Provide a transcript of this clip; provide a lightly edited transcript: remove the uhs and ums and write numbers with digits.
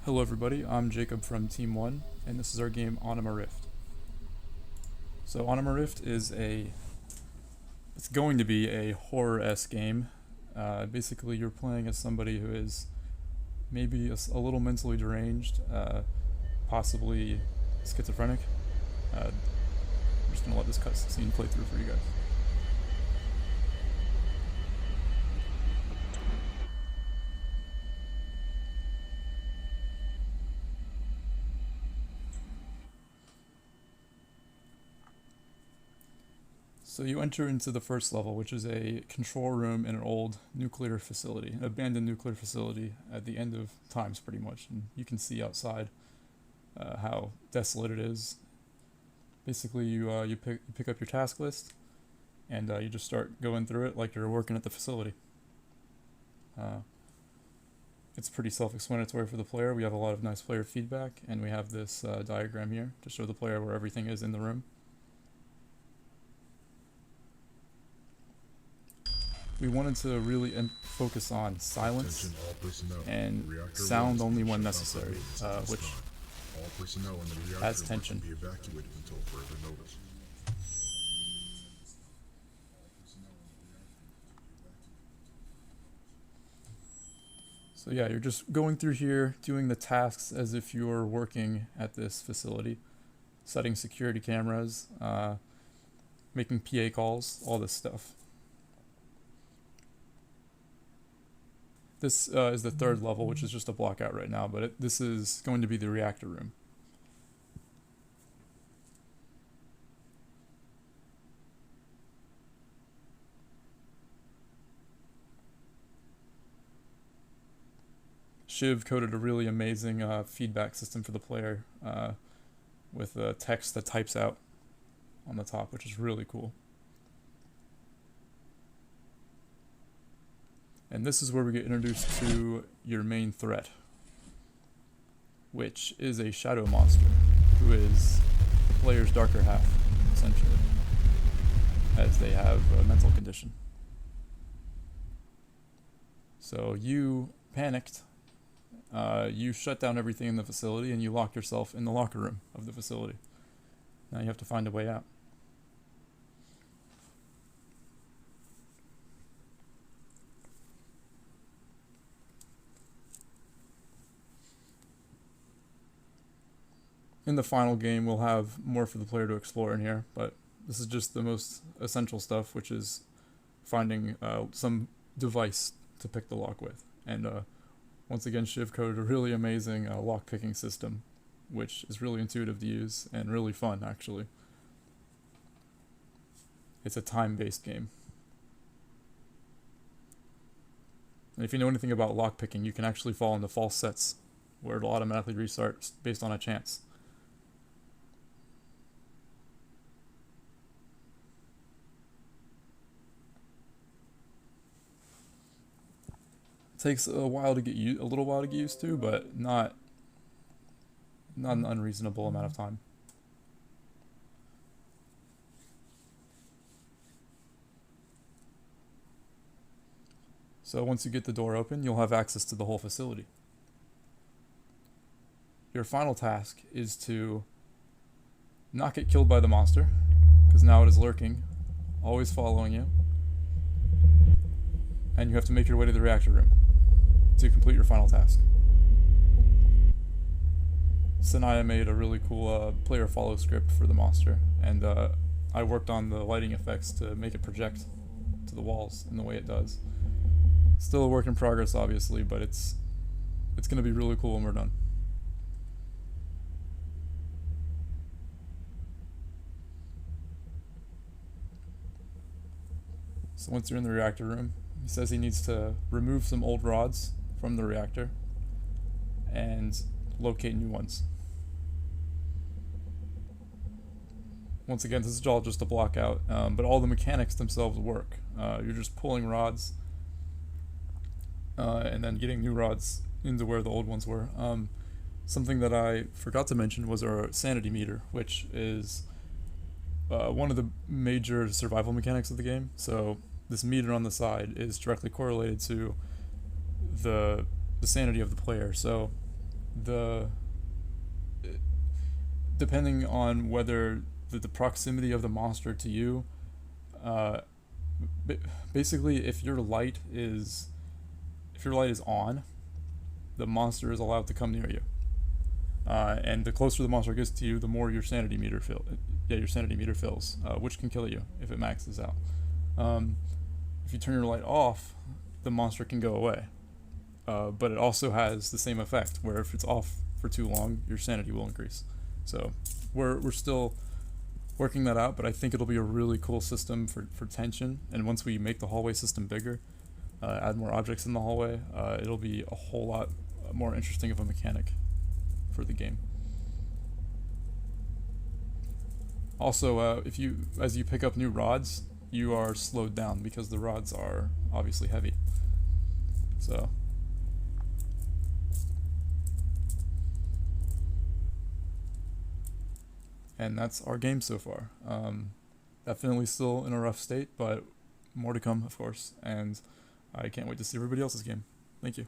Hello everybody, I'm Jacob from Team 1, and this is our game Anima Rift. So Anima Rift is it's going to be a horror-esque game. Basically you're playing as somebody who is maybe a little mentally deranged, possibly schizophrenic. I'm just going to let this cutscene play through for you guys. So you enter into the first level, which is a control room in an old nuclear facility, an abandoned nuclear facility at the end of times pretty much. And you can see outside how desolate it is. Basically you pick up your task list and you just start going through it like you're working at the facility. It's pretty self-explanatory for the player. We have a lot of nice player feedback, and we have this diagram here to show the player where everything is in the room. We wanted to really focus on silence and sound only when necessary, which adds tension. So yeah, you're just going through here, doing the tasks as if you're working at this facility, setting security cameras, making PA calls, all this stuff. This is the third level, which is just a block out right now, but this is going to be the reactor room. Shiv coded a really amazing feedback system for the player with text that types out on the top, which is really cool. And this is where we get introduced to your main threat, which is a shadow monster, who is the player's darker half, essentially, as they have a mental condition. So you panicked, you shut down everything in the facility, and you lock yourself in the locker room of the facility. Now you have to find a way out. In the final game, we'll have more for the player to explore in here, but this is just the most essential stuff, which is finding some device to pick the lock with. And once again, Shiv coded a really amazing lock-picking system, which is really intuitive to use and really fun, actually. It's a time-based game. And if you know anything about lock-picking, you can actually fall into false sets, where it'll automatically restart based on a chance. Takes a little while to get used to, but not an unreasonable amount of time. So once you get the door open, you'll have access to the whole facility. Your final task is to not get killed by the monster, because now it is lurking, always following you, and you have to make your way to the reactor room to complete your final task. Sanaya made a really cool player follow script for the monster, and I worked on the lighting effects to make it project to the walls in the way it does. Still a work in progress, obviously, but it's going to be really cool when we're done. So once you're in the reactor room, he says he needs to remove some old rods from the reactor and locate new ones. Once again, this is all just a block out, but all the mechanics themselves work. You're just pulling rods and then getting new rods into where the old ones were. Something that I forgot to mention was our sanity meter, which is one of the major survival mechanics of the game. So this meter on the side is directly correlated to the sanity of the player. So the depending on whether the proximity of the monster to you, uh, basically if your light is on, the monster is allowed to come near you. And the closer the monster gets to you, the more your sanity meter fills, which can kill you if it maxes out. If you turn your light off, the monster can go away. But it also has the same effect, where if it's off for too long, your sanity will increase. So we're still working that out, but I think it'll be a really cool system for tension. And once we make the hallway system bigger, add more objects in the hallway, it'll be a whole lot more interesting of a mechanic for the game. Also, as you pick up new rods, you are slowed down because the rods are obviously heavy. So and that's our game so far. Definitely still in a rough state, but more to come, of course, and I can't wait to see everybody else's game. Thank you.